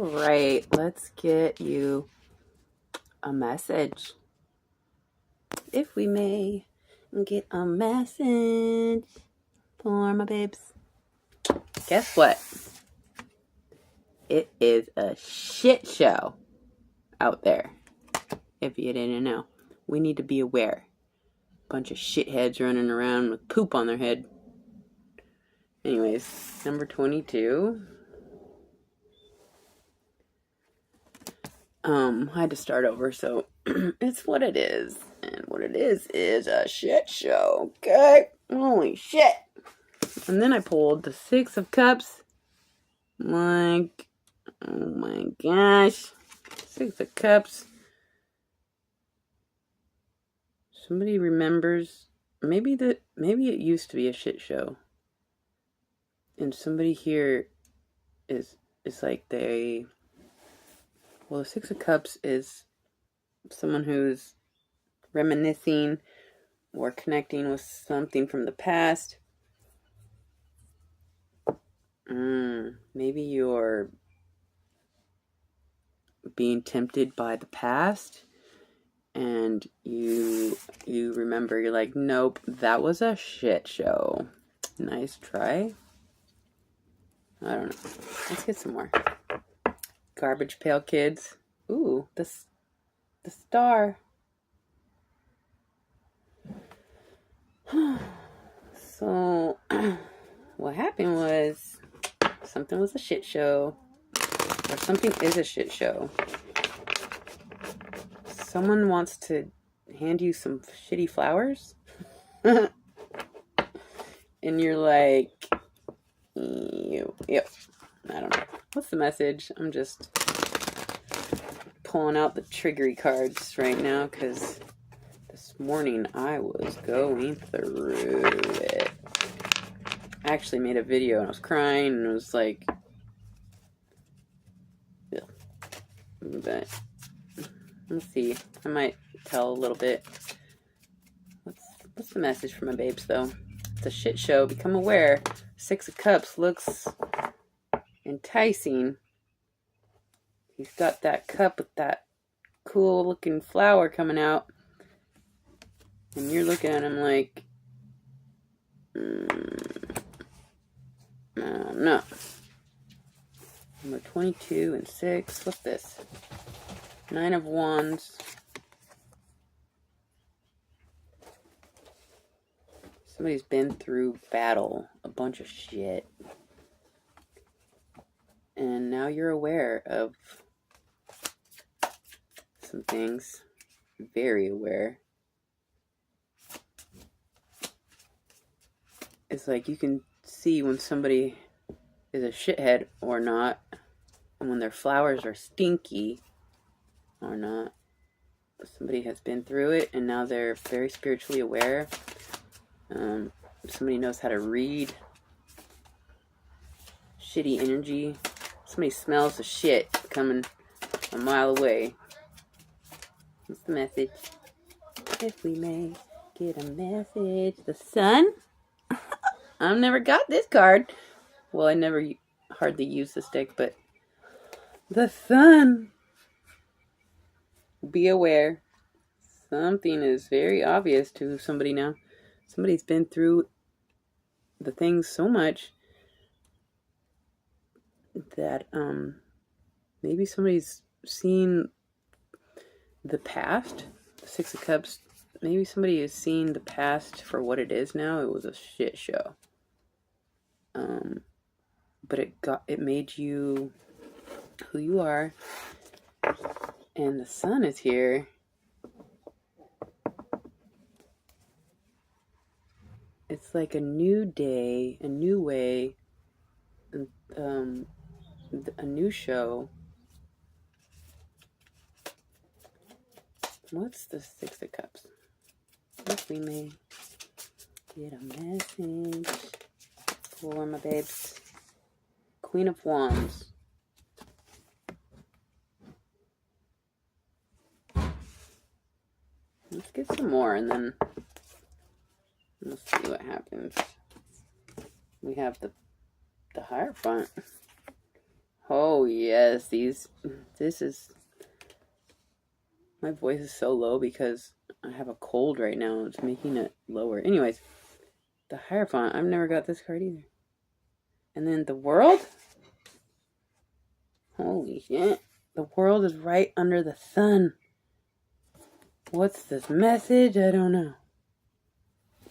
right, let's get you a message. If we may get a message for my babes. Guess what? It is a shit show out there. If you didn't know, we need to be aware. Bunch of shitheads running around with poop on their head. Anyways, number 22. I had to start over, so it's what it is. And what it is a shit show, okay? Holy shit. And then I pulled the Six of Cups. Like, oh my gosh. Six of Cups. Somebody remembers, maybe it used to be a shit show. And somebody here is like the Six of Cups is someone who's reminiscing or connecting with something from the past. Maybe you're being tempted by the past and you remember, you're like, nope, that was a shit show. Nice try. I don't know. Let's get some more. Garbage Pail Kids. Ooh, the star. So, what happened was, something was a shit show, or something is a shit show. Someone wants to hand you some shitty flowers, and you're like, yep. I don't know. What's the message? I'm just pulling out the triggery cards right now because this morning I was going through it. I actually made a video and I was crying and it was like, ugh. But let's see. I might tell a little bit. What's the message for my babes though? It's a shit show. Become aware. Six of Cups looks enticing. He's got that cup with that cool looking flower coming out. And you're looking at him like, no. Number 22 and 6. What's this? 9 of Wands. Somebody's been through battle, a bunch of shit. And now you're aware of some things. Very aware. It's like you can see when somebody is a shithead or not, and when their flowers are stinky or not. Somebody has been through it, and now they're very spiritually aware. Somebody knows how to read shitty energy. Somebody smells the shit coming a mile away. What's the message? If we may get a message. The Sun? I've never got this card. Well, I never hardly use this deck, but the Sun. Be aware. Something is very obvious to somebody now. Somebody's been through the things so much that maybe somebody's seen the past. The Six of Cups. Maybe somebody has seen the past for what it is now. It was a shit show. But it made you who you are. And the Sun is here. It's like a new day, a new way, a new show. What's the Six of Cups? If we may get a message for my babes. Queen of Wands. Let's get some more and then we'll see what happens. We have the Hierophant. Oh yes, this is, my voice is so low because I have a cold right now. It's making it lower. Anyways, the Hierophant. I've never got this card either. And then the World. Holy shit! The World is right under the sun. What's this message? I don't know.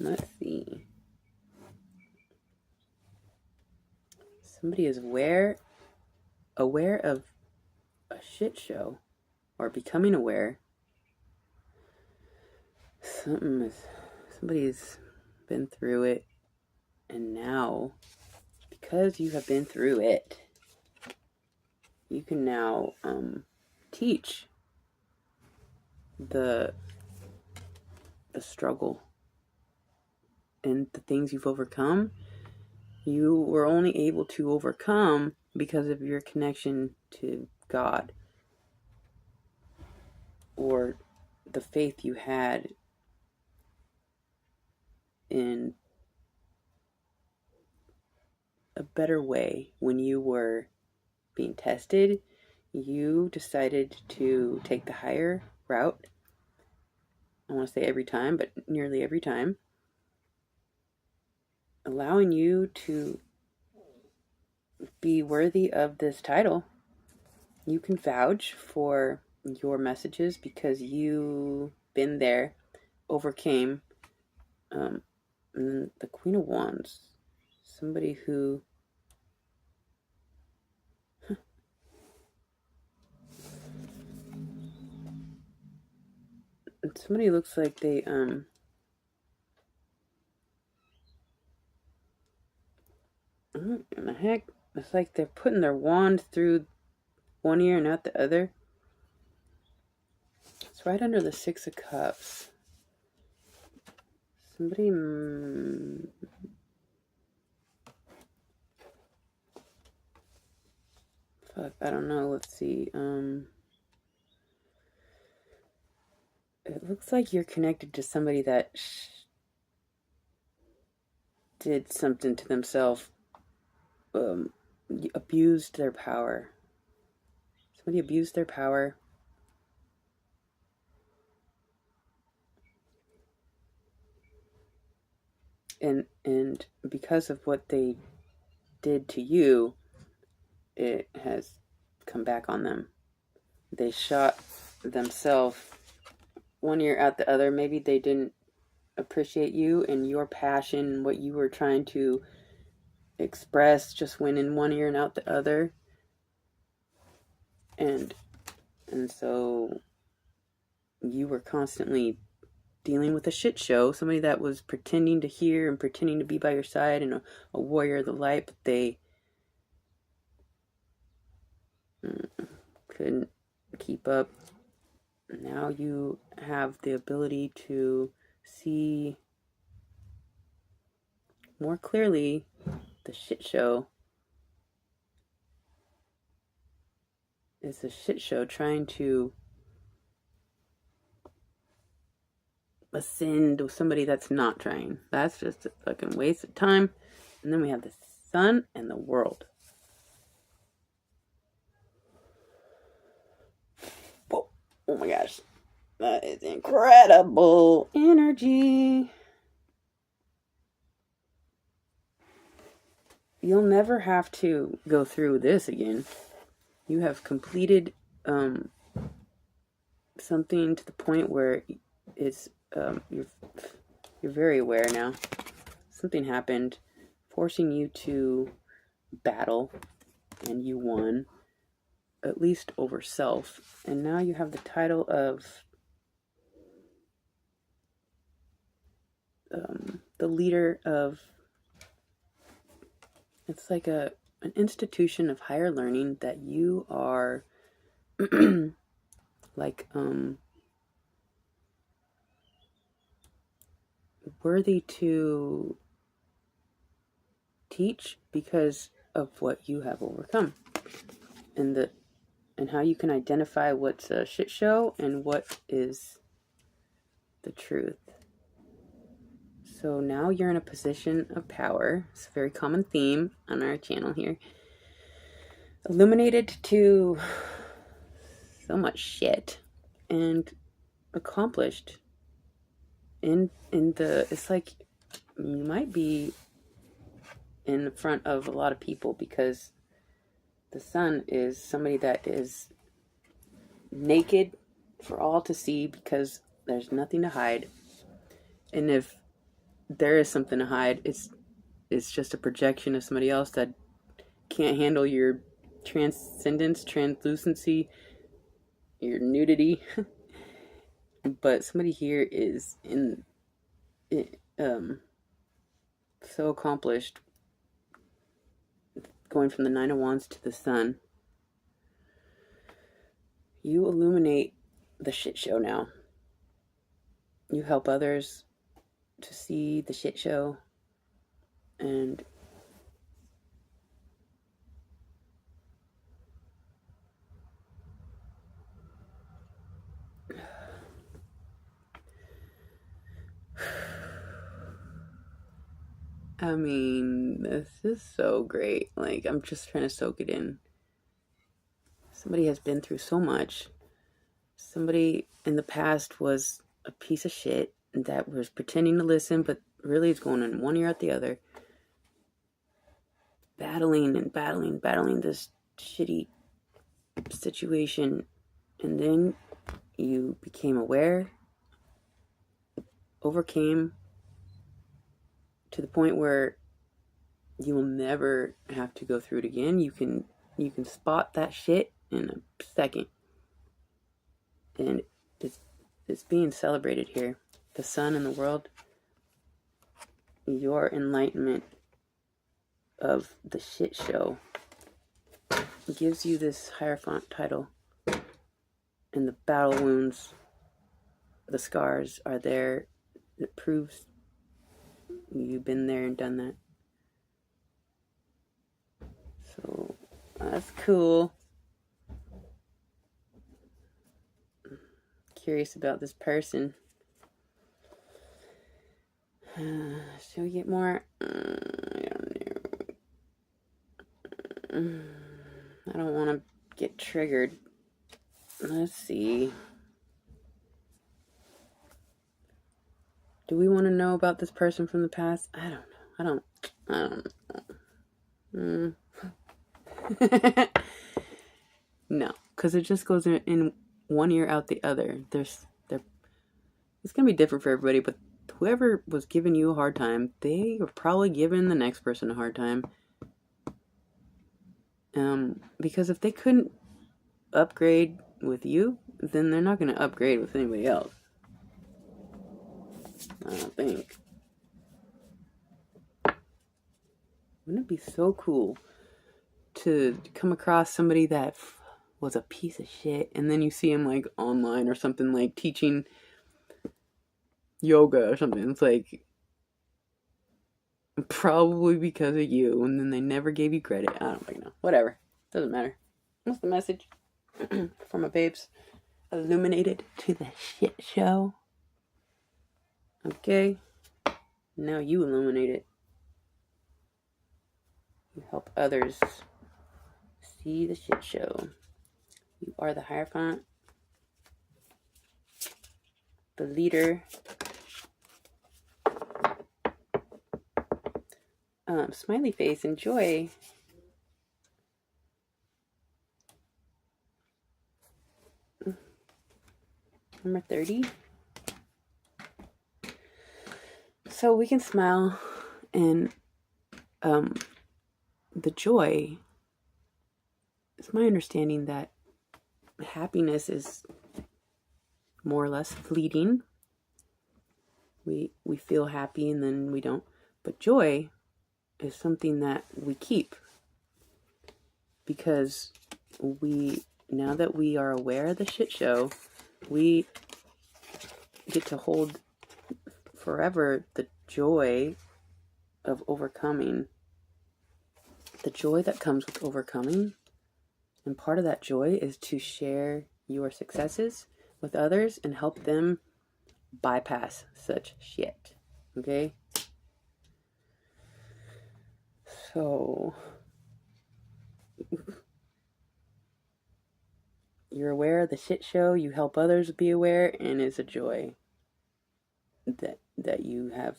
Let's see. Somebody is aware of a shit show, or becoming aware. Somebody's been through it, and now, because you have been through it, you can now teach the struggle and the things you've overcome. You were only able to overcome because of your connection to God, or the faith you had in a better way. When you were being tested, you decided to take the higher route. I want to say every time, but nearly every time, allowing you to be worthy of this title. You can vouch for your messages because you've been there, overcame. And then the Queen of Wands, somebody who somebody looks like they what in the heck? It's like they're putting their wand through one ear and out the other. It's right under the Six of Cups. Somebody fuck, I don't know. Let's see. It looks like you're connected to somebody that did something to themselves, abused their power. Somebody abused their power. And because of what they did to you, it has come back on them. They shot themselves one ear out the other. Maybe they didn't appreciate you and your passion, what you were trying to express, just went in one ear and out the other. And so you were constantly dealing with a shit show, somebody that was pretending to hear and pretending to be by your side and a warrior of the light, but they couldn't keep up. Now you have the ability to see more clearly the shit show is a shit show trying to ascend with somebody that's not trying. That's just a fucking waste of time. And then we have the Sun and the World. Whoa. Oh my gosh. That is incredible energy. You'll never have to go through this again. You have completed something to the point where it's you're very aware now. Something happened forcing you to battle, and you won, at least over self. And now you have the title of the leader of, it's like an institution of higher learning that you are like worthy to teach because of what you have overcome, and how you can identify what's a shit show and what is the truth. So now you're in a position of power. It's a very common theme on our channel here. illuminated to so much shit and accomplished in the, it's like you might be in front of a lot of people because the sun is somebody that is naked for all to see because there's nothing to hide. And if there is something to hide, it's just a projection of somebody else that can't handle your transcendence, translucency, your nudity. But somebody here is so accomplished, going from the Nine of Wands to the Sun. You illuminate the shit show now. You help others to see the shit show, and I mean, this is so great. Like, I'm just trying to soak it in. Somebody has been through so much. Somebody in the past was a piece of shit that was pretending to listen, but really is going in one ear out the other. Battling and battling this shitty situation. And then you became aware, overcame to the point where you will never have to go through it again. You can spot that shit in a second. And it's being celebrated here. The sun and the world, your enlightenment of the shit show gives you this Hierophant title. And the battle wounds, the scars are there. It proves you've been there and done that. So that's cool. Curious about this person. Should we get more? I don't want to get triggered. Let's see. Do we want to know about this person from the past? I don't know. No, because it just goes in one ear out the other. It's gonna be different for everybody, but whoever was giving you a hard time, they were probably giving the next person a hard time. Because if they couldn't upgrade with you, then they're not gonna upgrade with anybody else. I don't think. Wouldn't it be so cool to come across somebody that was a piece of shit, and then you see him like online or something, like teaching yoga or something? It's like probably because of you, and then they never gave you credit. I don't fucking know. Whatever. Doesn't matter. What's the message for my babes? Illuminated to the shit show. Okay. Now you illuminate it. You help others see the shit show. You are the Hierophant, the leader. Smiley face, enjoy. Number 30. So we can smile, and the joy, it's my understanding that happiness is more or less fleeting. We feel happy and then we don't. But joy is something that we keep, because now that we are aware of the shit show, we get to hold forever the joy of overcoming. The joy that comes with overcoming. And part of that joy is to share your successes with others and help them bypass such shit. Okay? So you're aware of the shit show, you help others be aware, and it's a joy that you have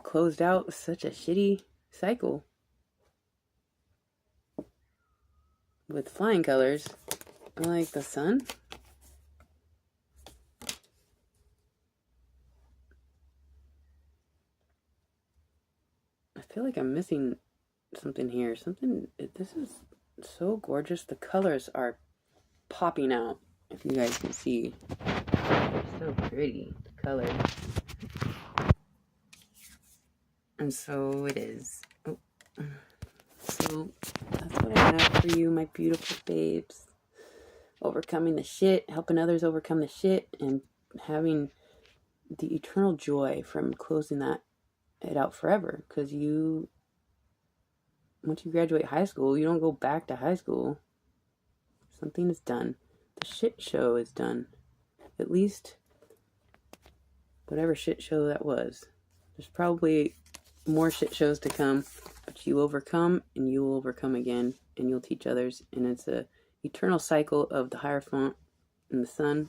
closed out such a shitty cycle with flying colors. I like the sun. I feel like I'm missing something here. This is so gorgeous. The colors are popping out, if you guys can see. They're so pretty, the colors. And so it is. Oh. So that's what I have for you, my beautiful babes. Overcoming the shit, helping others overcome the shit, and having the eternal joy from closing it out forever. Because once you graduate high school, you don't go back to high school. Something is done. The shit show is done. At least whatever shit show that was. There's probably more shit shows to come, but you overcome and you will overcome again, and you'll teach others, and it's a eternal cycle of the Hierophant and the sun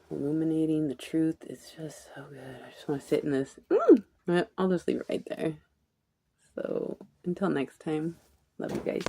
illuminating the truth. It's just so good. I just want to sit in this. I'll just leave it right there. So until next time, love you guys.